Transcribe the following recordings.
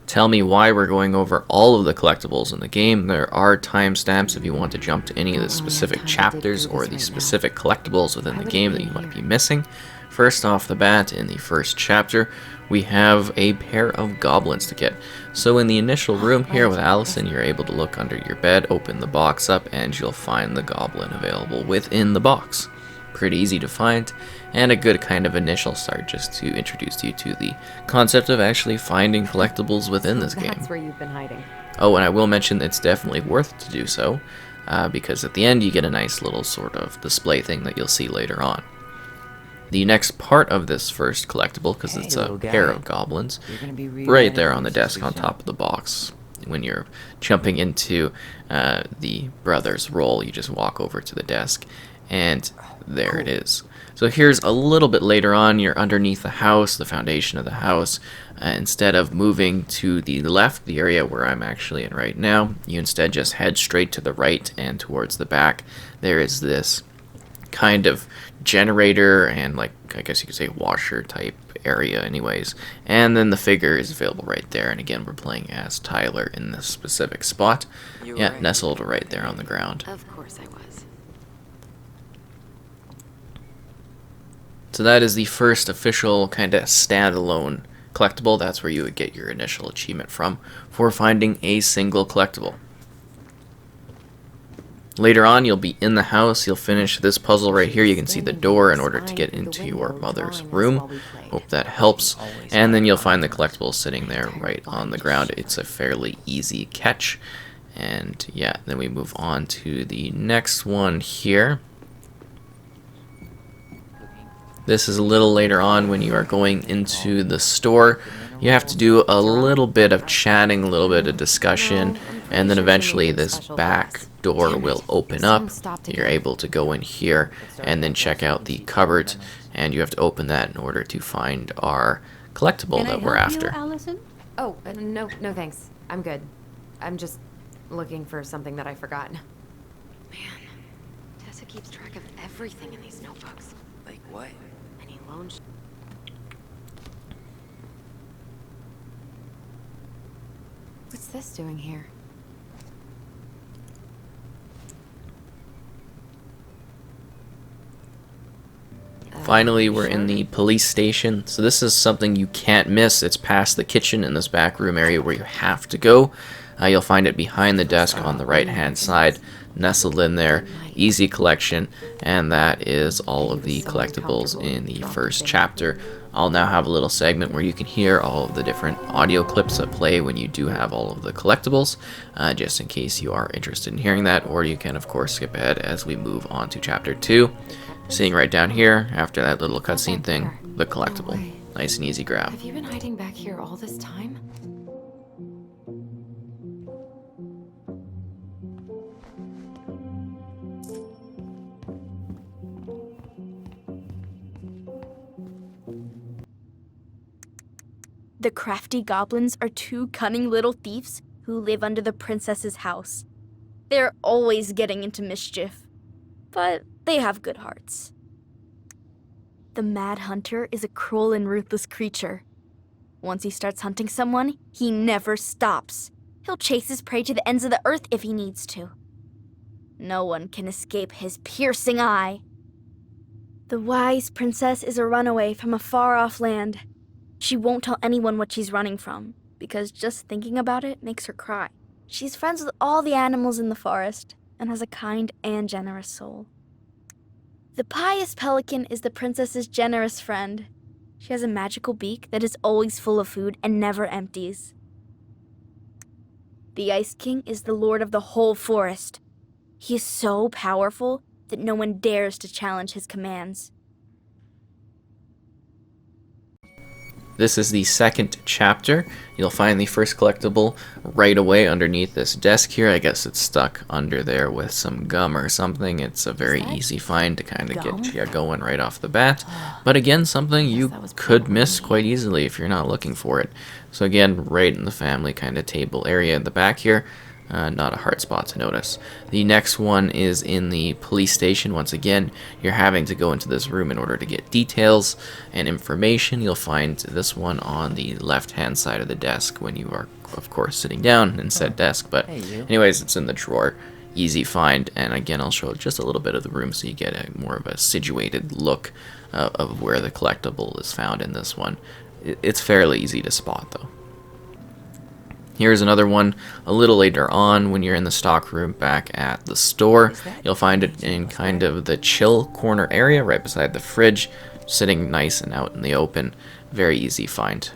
tell me why we're going over all of the collectibles in the game. There are timestamps if you want to jump to any of the specific chapters or the specific collectibles within the game that you might be missing. First off the bat, in the first chapter, we have a pair of goblins to get. So in the initial room here with Alyson, you're able to look under your bed, open the box up, and you'll find the goblin available within the box. Pretty easy to find, and a good kind of initial start just to introduce you to the concept of actually finding collectibles within this game. That's where you've been hiding. Oh, and I will mention it's definitely worth to do so, because at the end you get a nice little sort of display thing that you'll see later on. The next part of this first collectible, because it's a pair of goblins, right there on the desk on top of the box. When you're jumping into the brother's role, you just walk over to the desk, and there it is. So here's a little bit later on, you're underneath the house, the foundation of the house. Instead of moving to the left, the area where I'm actually in right now, you instead just head straight to the right and towards the back. There is this kind of generator and, like, I guess you could say washer type area anyways, and then the figure is available right there. And again, we're playing as Tyler in this specific spot. Yeah, nestled right there on the ground. Of course I was. So that is the first official kind of standalone collectible. That's where you would get your initial achievement from for finding a single collectible. Later on, you'll be in the house. You'll finish this puzzle right here. You can see the door in order to get into your mother's room. Hope that helps. And then you'll find the collectible sitting there right on the ground. It's a fairly easy catch. And yeah, then we move on to the next one here. This is a little later on when you are going into the store. You have to do a little bit of chatting, a little bit of discussion, and then eventually this back door will open up. You're able to go in here and then check out the cupboard, and you have to open that in order to find our collectible that we're after. Oh, no thanks. I'm good. I'm just looking for something that I forgot. Man, Tessa keeps track of everything in these notebooks. Like what? Any loans? What's this doing here? Finally, we're in the police station. So this is something you can't miss. It's past the kitchen in this back room area where you have to go. You'll find it behind the desk on the right-hand side, nestled in there. Easy collection, and that is all of the collectibles in the first chapter. I'll now have a little segment where you can hear all of the different audio clips that play when you do have all of the collectibles, just in case you are interested in hearing that, or you can of course skip ahead as we move on to chapter 2. Seeing right down here, after that little cutscene thing, the collectible. Nice and easy grab. Have you been hiding back here all this time? The Crafty Goblins are two cunning little thieves who live under the princess's house. They're always getting into mischief, but they have good hearts. The Mad Hunter is a cruel and ruthless creature. Once he starts hunting someone, he never stops. He'll chase his prey to the ends of the earth if he needs to. No one can escape his piercing eye. The wise princess is a runaway from a far-off land. She won't tell anyone what she's running from, because just thinking about it makes her cry. She's friends with all the animals in the forest, and has a kind and generous soul. The Pious Pelican is the princess's generous friend. She has a magical beak that is always full of food and never empties. The Ice King is the lord of the whole forest. He is so powerful that no one dares to challenge his commands. This is the second chapter. You'll find the first collectible right away underneath this desk here. I guess it's stuck under there with some gum or something. It's a very easy find to kind of get you going right off the bat. But again, something you could miss quite easily if you're not looking for it. So again, right in the family kind of table area in the back here, not a hard spot to notice. The next one is in the police station. Once again, you're having to go into this room in order to get details and information. You'll find this one on the left-hand side of the desk when you are, of course, sitting down in said desk. But anyways, it's in the drawer. Easy find. And again, I'll show just a little bit of the room so you get a more of a situated look of where the collectible is found in this one. It's fairly easy to spot, though. Here's another one a little later on when you're in the stock room back at the store. You'll find it in kind of the chill corner area right beside the fridge, sitting nice and out in the open. Very easy find.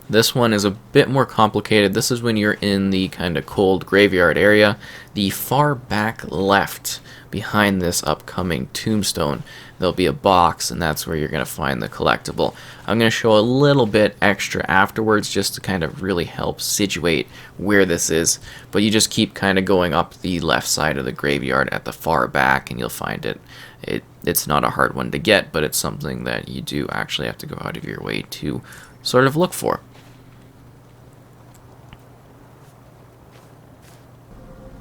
This one is a bit more complicated. This is when you're in the kind of cold graveyard area. The far back left behind this upcoming tombstone, there'll be a box, and that's where you're going to find the collectible. I'm going to show a little bit extra afterwards just to kind of really help situate where this is. But you just keep kind of going up the left side of the graveyard at the far back, and you'll find it. It's not a hard one to get, but it's something that you do actually have to go out of your way to sort of look for.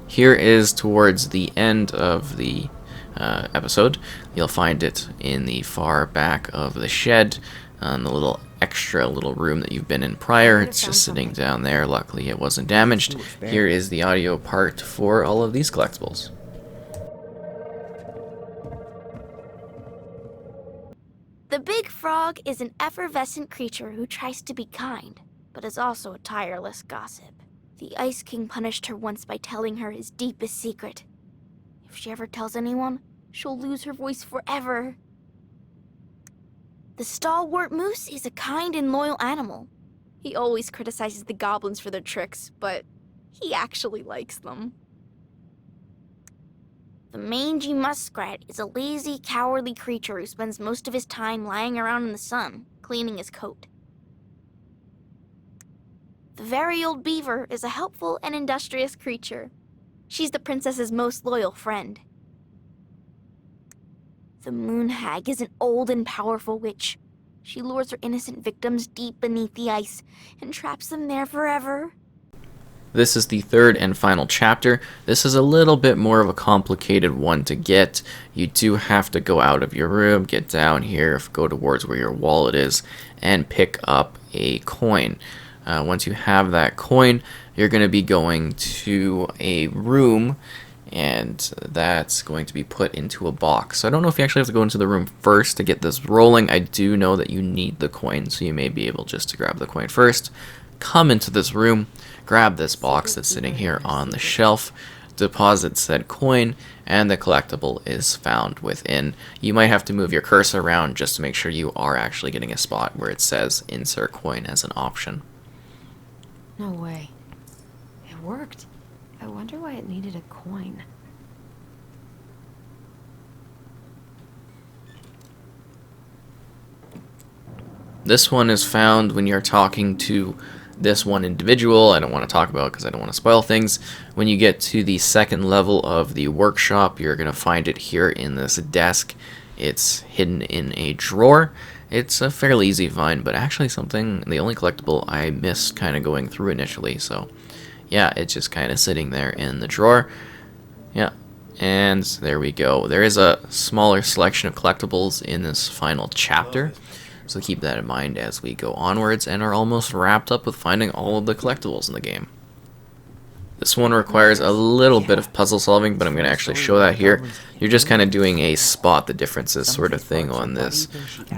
Here is towards the end of the episode. You'll find it in the far back of the shed, the little extra little room that you've been in prior. It's just sitting down there. Luckily it wasn't damaged. Here is the audio part for all of these collectibles. The big frog is an effervescent creature who tries to be kind, but is also a tireless gossip. The Ice King punished her once by telling her his deepest secret. If she ever tells anyone, she'll lose her voice forever. The Stalwart Moose is a kind and loyal animal. He always criticizes the goblins for their tricks, but he actually likes them. The Mangy Muskrat is a lazy, cowardly creature who spends most of his time lying around in the sun, cleaning his coat. The Very Old Beaver is a helpful and industrious creature. She's the princess's most loyal friend. The Moon Hag is an old and powerful witch. She lures her innocent victims deep beneath the ice and traps them there forever. This is the third and final chapter. This is a little bit more of a complicated one to get. You do have to go out of your room, get down here, go towards where your wallet is, and pick up a coin. Once you have that coin, you're going to be going to a room, and that's going to be put into a box. So I don't know if you actually have to go into the room first to get this rolling. I do know that you need the coin, so you may be able just to grab the coin first. Come into this room, grab this box that's sitting here on the shelf, deposit said coin, and the collectible is found within. You might have to move your cursor around just to make sure you are actually getting a spot where it says insert coin as an option. No way. It worked. I wonder why it needed a coin. This one is found when you're talking to this one individual. I don't want to talk about it because I don't want to spoil things. When you get to the second level of the workshop, you're going to find it here in this desk. It's hidden in a drawer. It's a fairly easy find, but actually the only collectible I missed kind of going through initially. So yeah, it's just kind of sitting there in the drawer. Yeah, and there we go. There is a smaller selection of collectibles in this final chapter, so keep that in mind as we go onwards and are almost wrapped up with finding all of the collectibles in the game. This one requires a little bit of puzzle solving, but I'm going to actually show that here. You're just kind of doing a spot the differences sort of thing on this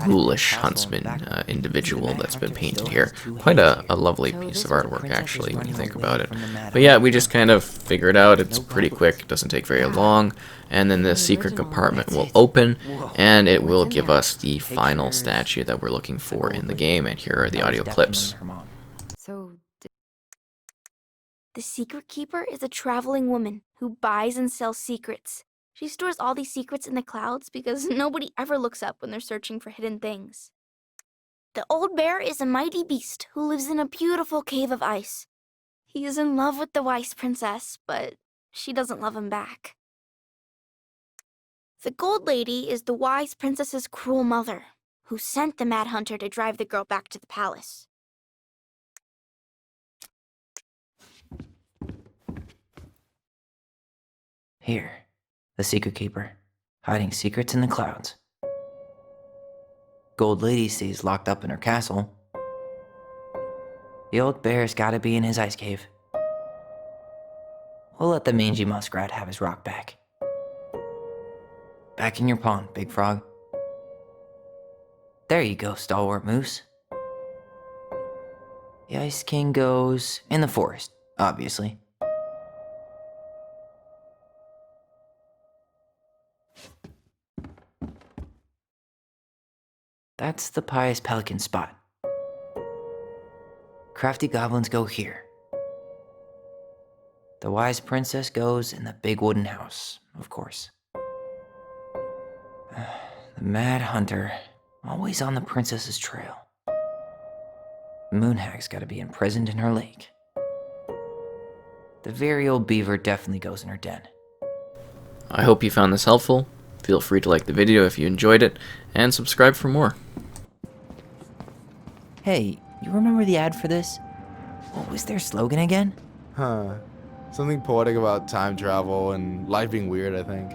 ghoulish huntsman individual that's been painted here. Quite a lovely piece of artwork, actually, when you think about it. But yeah, we just kind of figure it out. It's pretty quick. It doesn't take very long. And then this secret compartment will open, and it will give us the final statue that we're looking for in the game. And here are the audio clips. So, The secret keeper is a traveling woman who buys and sells secrets. She stores all these secrets in the clouds because nobody ever looks up when they're searching for hidden things. The old bear is a mighty beast who lives in a beautiful cave of ice. He is in love with the wise princess, but she doesn't love him back. The gold lady is the wise princess's cruel mother, who sent the mad hunter to drive the girl back to the palace. Here, the secret keeper, hiding secrets in the clouds. Gold Lady stays locked up in her castle. The old bear's gotta be in his ice cave. We'll let the Mangy Muskrat have his rock back. Back in your pond, Big Frog. There you go, Stalwart Moose. The Ice King goes in the forest, obviously. That's the Pious Pelican spot. Crafty Goblins go here. The wise princess goes in the big wooden house, of course. The mad hunter, always on the princess's trail. Moon Hag's gotta be imprisoned in her lake. The Very Old Beaver definitely goes in her den. I hope you found this helpful. Feel free to like the video if you enjoyed it, and subscribe for more. Hey, you remember the ad for this? What was their slogan again? Huh. Something poetic about time travel and life being weird, I think.